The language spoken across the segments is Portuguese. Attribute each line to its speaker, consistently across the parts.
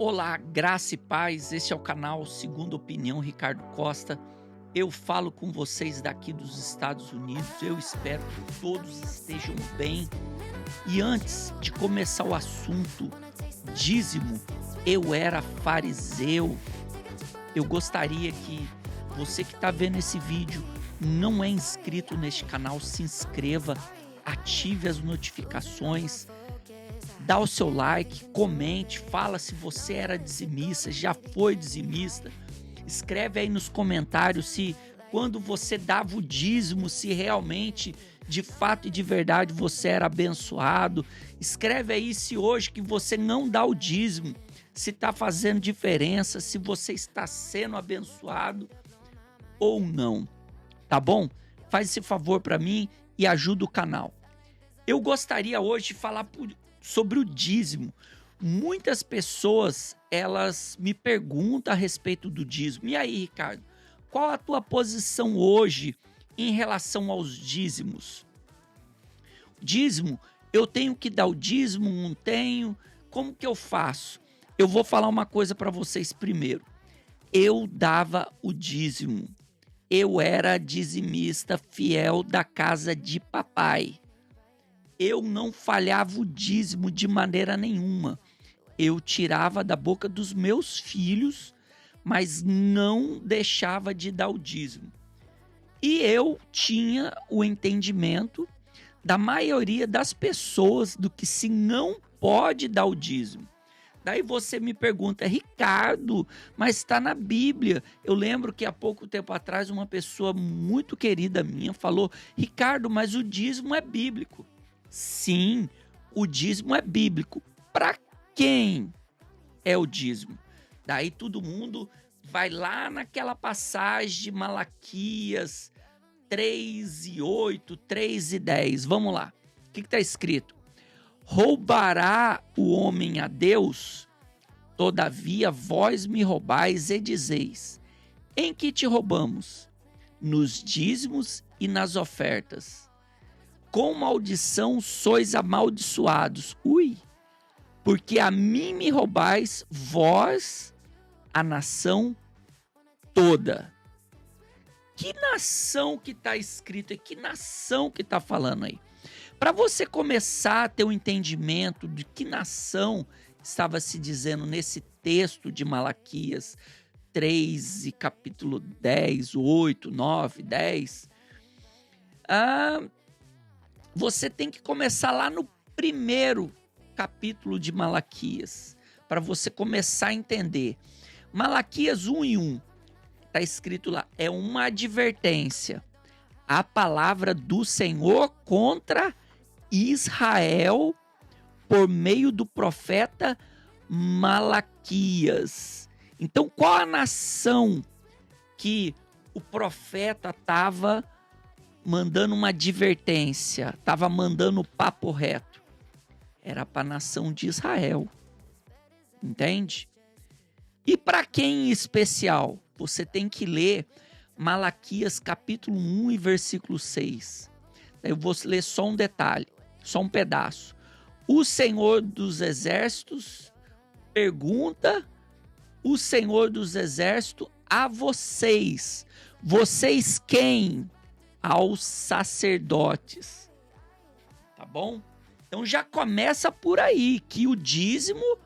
Speaker 1: Olá, graça e paz, esse é o canal Segunda Opinião Ricardo Costa. Eu falo com vocês daqui dos Estados Unidos, eu espero que todos estejam bem. E antes de começar o assunto dízimo, eu era fariseu. Eu gostaria que você que está vendo esse vídeo, não é inscrito neste canal, se inscreva, ative as notificações, dá o seu like, comente, fala se você era dizimista, já foi dizimista. Escreve aí nos comentários se quando você dava o dízimo, se realmente, de fato e de verdade, você era abençoado. Escreve aí se hoje que você não dá o dízimo, se está fazendo diferença, se você está sendo abençoado ou não. Tá bom? Faz esse favor para mim e ajuda o canal. Eu gostaria hoje de falar sobre o dízimo. Muitas pessoas, elas me perguntam a respeito do dízimo. E aí, Ricardo, qual a tua posição hoje em relação aos dízimos? Dízimo, eu tenho que dar o dízimo, não tenho? Como que eu faço? Eu vou falar uma coisa para vocês primeiro. Eu dava o dízimo. Eu era dizimista fiel da casa de papai. Eu não falhava o dízimo de maneira nenhuma. Eu tirava da boca dos meus filhos, mas não deixava de dar o dízimo. E eu tinha o entendimento da maioria das pessoas do que se não pode dar o dízimo. Daí você me pergunta, Ricardo, mas está na Bíblia. Eu lembro que há pouco tempo atrás uma pessoa muito querida minha falou, Ricardo, mas o dízimo é bíblico. Sim, o dízimo é bíblico. Para quem é o dízimo? Daí todo mundo vai lá naquela passagem de Malaquias 3:8, 3:10. Vamos lá. O que está escrito? Roubará o homem a Deus? Todavia vós me roubais e dizeis, em que te roubamos? Nos dízimos e nas ofertas. Com maldição sois amaldiçoados. Porque a mim me roubais, vós, a nação toda. Que nação que está escrito aí? Que nação que está falando aí? Para você começar a ter um entendimento de que nação estava se dizendo nesse texto de Malaquias 3 e capítulo 10, 8, 9, 10, você tem que começar lá no primeiro capítulo de Malaquias, para você começar a entender. Malaquias 1:1, está escrito lá, é uma advertência. A palavra do Senhor contra Israel por meio do profeta Malaquias. Então, qual a nação que o profeta estava mandando uma advertência, estava mandando o papo reto? Era para a nação de Israel. Entende? E para quem em especial? Você tem que ler Malaquias capítulo 1 e versículo 6. Eu vou ler só um detalhe, só um pedaço. O Senhor dos Exércitos pergunta, o Senhor dos Exércitos a vocês. Vocês quem? Aos sacerdotes. Tá bom? Então já começa por aí, que o dízimo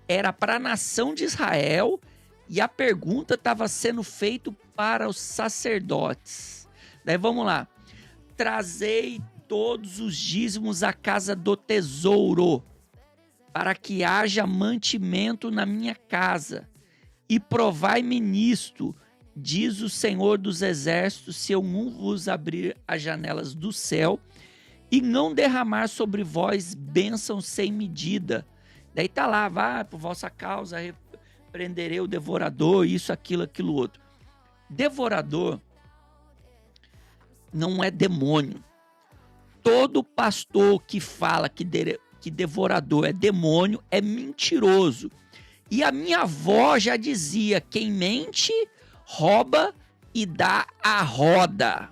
Speaker 1: era para a nação de Israel e a pergunta estava sendo feita para os sacerdotes. Daí vamos lá. Trazei todos os dízimos à casa do tesouro, para que haja mantimento na minha casa. E provai-me nisto, diz o Senhor dos Exércitos, se eu não vos abrir as janelas do céu e não derramar sobre vós bênção sem medida. Daí tá lá, vai por vossa causa, repreenderei o devorador, isso, aquilo, aquilo outro. Devorador não é demônio. Todo pastor que fala que devorador é demônio é mentiroso. E a minha avó já dizia, quem mente, rouba e dá a roda.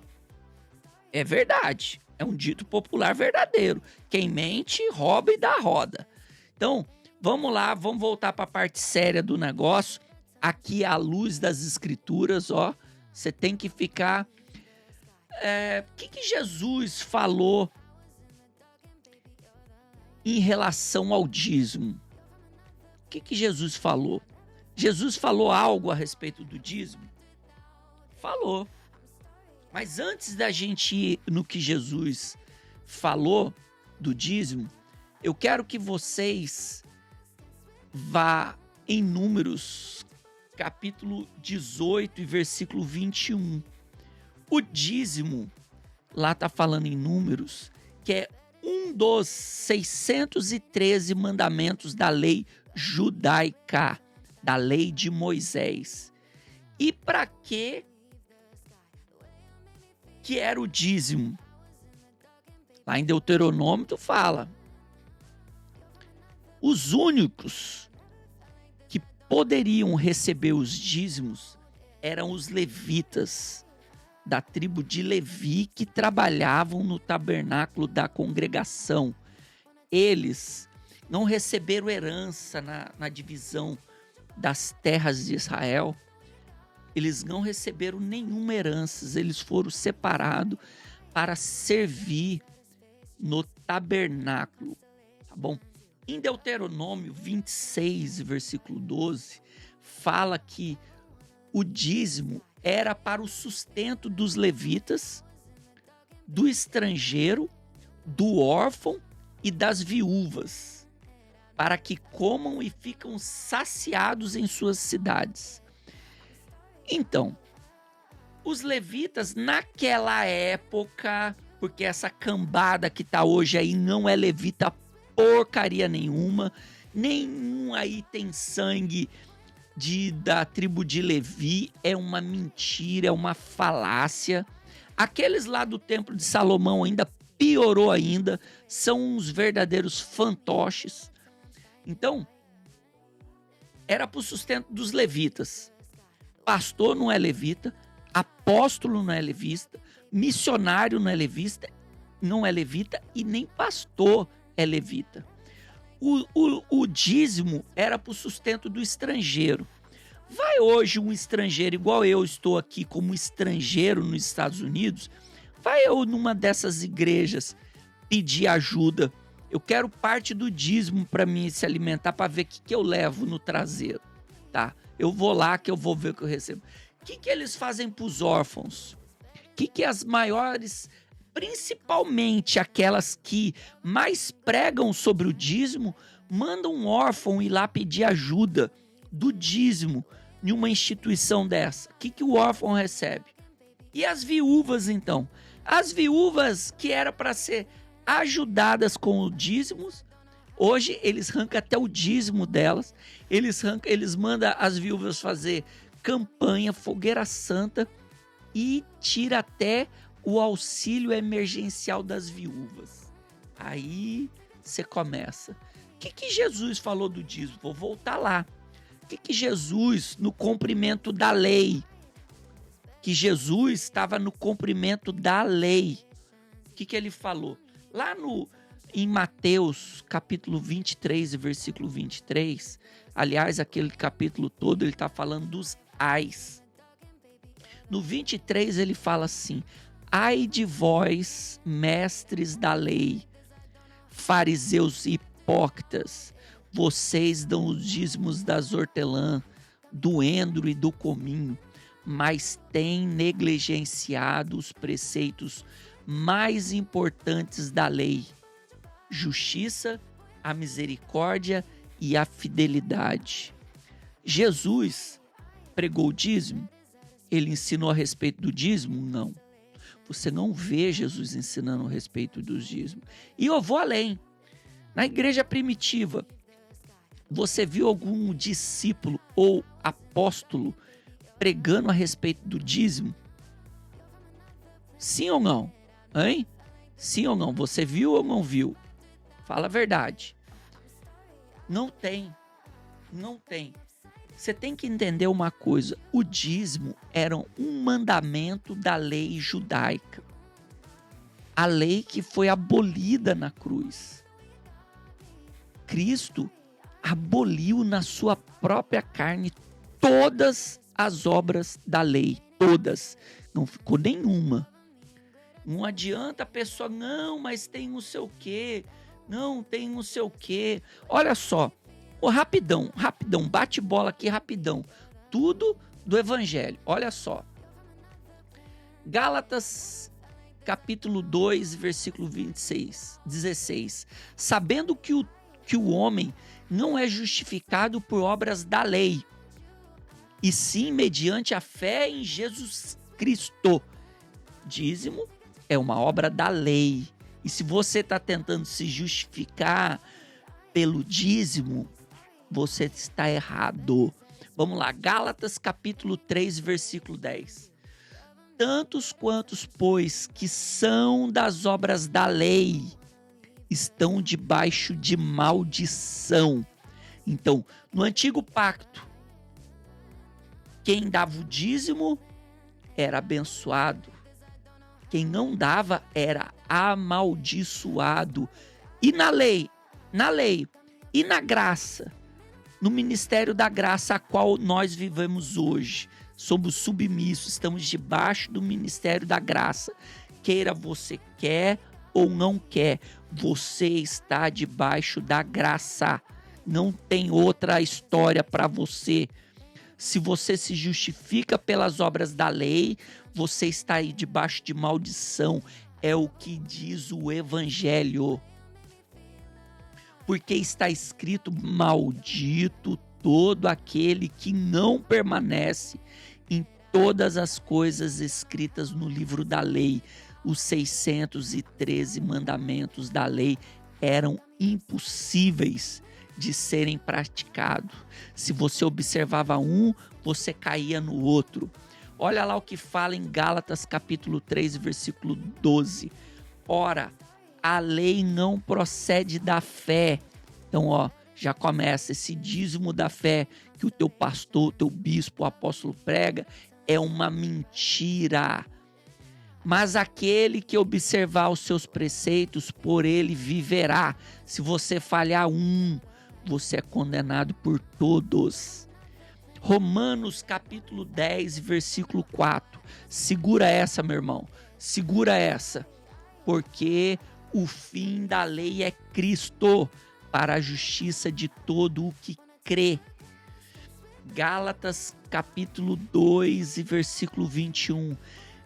Speaker 1: É verdade, é um dito popular verdadeiro. Quem mente, rouba e dá a roda. Então, Vamos lá, vamos voltar para a parte séria do negócio. Aqui à luz das escrituras, ó, você tem que ficar... O que Jesus falou em relação ao dízimo? O que Jesus falou? Jesus falou algo a respeito do dízimo? Falou. Mas antes da gente ir no que Jesus falou do dízimo, eu quero que vocês vá em Números, capítulo 18 e versículo 21. O dízimo, lá está falando em Números, que é um dos 613 mandamentos da lei judaica, da lei de Moisés. E para que era o dízimo? Lá em Deuteronômio tu fala. Os únicos que poderiam receber os dízimos eram os levitas, da tribo de Levi, que trabalhavam no tabernáculo da congregação. Eles não receberam herança na divisão das terras de Israel. Eles não receberam nenhuma herança. Eles foram separados para servir no tabernáculo. Tá bom? Em Deuteronômio 26, versículo 12, fala que o dízimo era para o sustento dos levitas, do estrangeiro, do órfão e das viúvas, para que comam e ficam saciados em suas cidades. Então, os levitas naquela época, porque essa cambada que está hoje aí não é levita porcaria nenhuma, nenhum aí tem sangue da tribo de Levi, é uma mentira, é uma falácia. Aqueles lá do templo de Salomão ainda piorou ainda, são uns verdadeiros fantoches. Então, era para o sustento dos levitas. Pastor não é levita, apóstolo não é levita, missionário não é levita e nem pastor é levita. O dízimo era para o sustento do estrangeiro. Vai hoje um estrangeiro, igual eu estou aqui como estrangeiro nos Estados Unidos, vai eu numa dessas igrejas pedir ajuda. Eu quero parte do dízimo para mim se alimentar, para ver o que eu levo no traseiro, tá? Eu vou lá que eu vou ver o que eu recebo. O que eles fazem para os órfãos? O que as maiores... principalmente aquelas que mais pregam sobre o dízimo, mandam um órfão ir lá pedir ajuda do dízimo em uma instituição dessa. O que o órfão recebe? E as viúvas, então? As viúvas que era para ser ajudadas com o dízimo, hoje eles arrancam até o dízimo delas, eles mandam as viúvas fazer campanha, fogueira santa e tira até o auxílio emergencial das viúvas. Aí você começa. O que Jesus falou do dízimo? Vou voltar lá. O que Jesus, no cumprimento da lei, que Jesus estava no cumprimento da lei, o que ele falou? Lá em Mateus, capítulo 23, versículo 23, aliás, aquele capítulo todo, ele está falando dos ais. No 23, ele fala assim: ai de vós, mestres da lei, fariseus e hipócritas, vocês dão os dízimos das hortelã, do endro e do cominho, mas têm negligenciado os preceitos mais importantes da lei: justiça, a misericórdia e a fidelidade. Jesus pregou o dízimo? Ele ensinou a respeito do dízimo? Não. Você não vê Jesus ensinando a respeito dos dízimos. E eu vou além. Na igreja primitiva, você viu algum discípulo ou apóstolo pregando a respeito do dízimo? Sim ou não? Hein? Sim ou não? Você viu ou não viu? Fala a verdade. Não tem. Não tem. Você tem que entender uma coisa: o dízimo era um mandamento da lei judaica. A lei que foi abolida na cruz. Cristo aboliu na sua própria carne todas as obras da lei, todas, não ficou nenhuma. Não adianta a pessoa, não, mas tem não sei o quê, não, tem não sei o quê. Olha só, rapidão, bate bola aqui rapidão, tudo do evangelho, olha só. Gálatas capítulo 2, versículo 16, sabendo que o homem não é justificado por obras da lei, e sim mediante a fé em Jesus Cristo. Dízimo é uma obra da lei. E se você está tentando se justificar pelo dízimo, você está errado. Vamos lá, Gálatas capítulo 3, versículo 10. Tantos quantos, pois, que são das obras da lei, estão debaixo de maldição. Então, no antigo pacto, quem dava o dízimo era abençoado. Quem não dava era amaldiçoado. E na lei e na graça, no ministério da graça a qual nós vivemos hoje, somos submissos, estamos debaixo do ministério da graça. Queira você quer ou não quer, você está debaixo da graça. Não tem outra história para você. Se você se justifica pelas obras da lei, você está aí debaixo de maldição. É o que diz o evangelho. Porque está escrito: maldito todo aquele que não permanece em todas as coisas escritas no livro da lei. Os 613 mandamentos da lei eram impossíveis de serem praticados. Se você observava um, você caía no outro. Olha lá o que fala em Gálatas capítulo 3, versículo 12. Ora, a lei não procede da fé. Então, já começa esse dízimo da fé que o teu pastor, o teu bispo, o apóstolo prega, é uma mentira. Mas aquele que observar os seus preceitos, por ele viverá. Se você falhar um, você é condenado por todos. Romanos capítulo 10, versículo 4. Segura essa, meu irmão. Segura essa. Porque o fim da lei é Cristo, para a justiça de todo o que crê. Gálatas capítulo 2, versículo 21.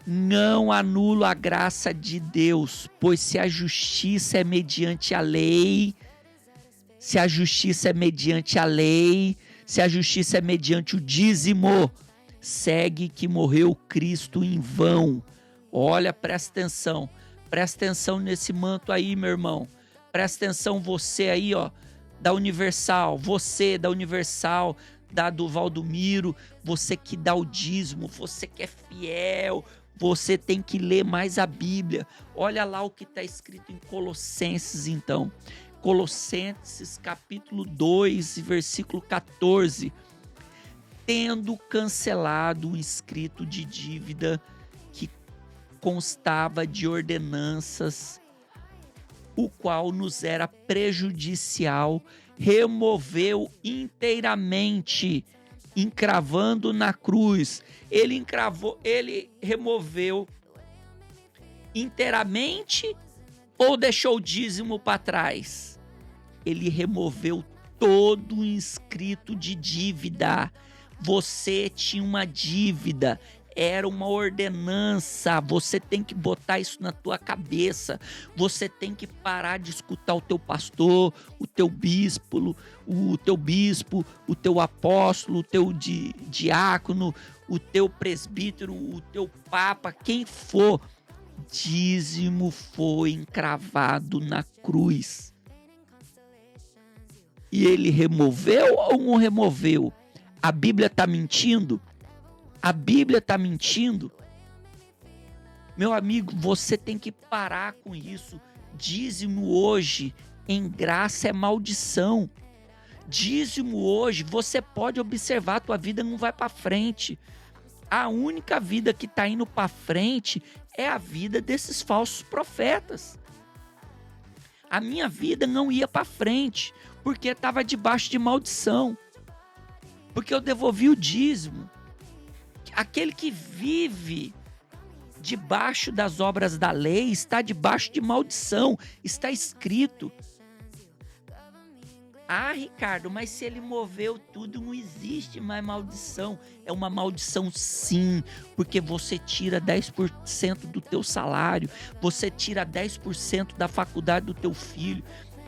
Speaker 1: Não anulo a graça de Deus, pois se a justiça é mediante a lei, se a justiça é mediante o dízimo, segue que morreu Cristo em vão. Olha, presta atenção nesse manto aí, meu irmão. Presta atenção você aí, da Universal, da do Valdomiro, você que dá o dízimo, você que é fiel, você tem que ler mais a Bíblia. Olha lá o que está escrito em Colossenses, então. Colossenses capítulo 2, versículo 14. Tendo cancelado o escrito de dívida que constava de ordenanças, o qual nos era prejudicial, removeu inteiramente, encravando na cruz. Ele removeu inteiramente ou deixou o dízimo para trás? Ele removeu todo o inscrito de dívida. Você tinha uma dívida, era uma ordenança. Você tem que botar isso na tua cabeça. Você tem que parar de escutar o teu pastor, o teu bispo, o teu apóstolo, o teu diácono, o teu presbítero, o teu papa, quem for. Dízimo foi encravado na cruz. E ele removeu ou não removeu? A Bíblia está mentindo? A Bíblia está mentindo? Meu amigo, você tem que parar com isso. Dízimo hoje, em graça, é maldição. Dízimo hoje, você pode observar, a tua vida não vai para frente. A única vida que está indo para frente é a vida desses falsos profetas. A minha vida não ia para frente, porque estava debaixo de maldição. Porque eu devolvi o dízimo. Aquele que vive debaixo das obras da lei está debaixo de maldição. Está escrito. Ah, Ricardo, mas se ele moveu tudo, não existe mais maldição. É uma maldição sim, porque você tira 10% do teu salário, você tira 10% da faculdade do teu filho,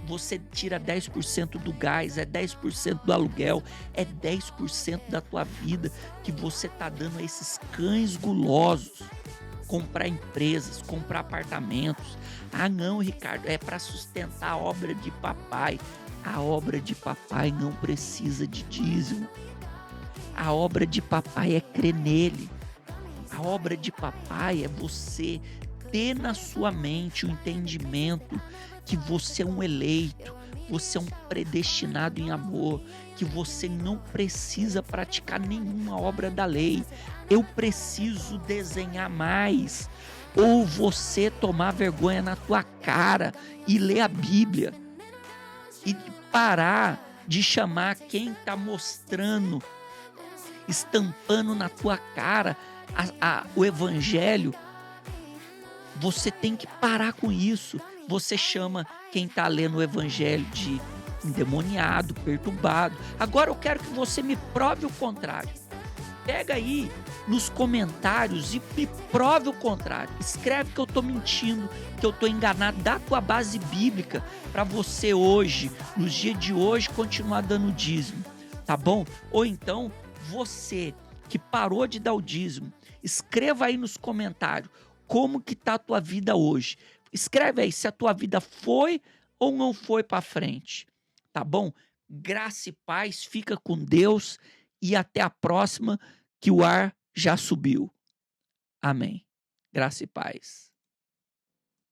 Speaker 1: você tira 10% do gás, é 10% do aluguel, é 10% da tua vida que você está dando a esses cães gulosos. Comprar empresas, comprar apartamentos. Ah não, Ricardo, é para sustentar a obra de papai. A obra de papai não precisa de dízimo. A obra de papai é crer nele. A obra de papai é você ter na sua mente o entendimento que você é um eleito, você é um predestinado em amor, que você não precisa praticar nenhuma obra da lei. Eu preciso desenhar mais. Ou você tomar vergonha na tua cara e ler a Bíblia. E parar de chamar quem está mostrando, estampando na tua cara o evangelho. Você tem que parar com isso. Você chama quem está lendo o evangelho de endemoniado, perturbado. Agora eu quero que você me prove o contrário. Pega aí nos comentários e me prove o contrário. Escreve que eu estou mentindo, que eu estou enganado. Dá a tua base bíblica para você hoje, nos dias de hoje, continuar dando dízimo, tá bom? Ou então, você que parou de dar o dízimo, escreva aí nos comentários como que tá a tua vida hoje. Escreve aí se a tua vida foi ou não foi para frente, tá bom? Graça e paz, fica com Deus e até a próxima, que o ar já subiu. Amém. Graça e paz.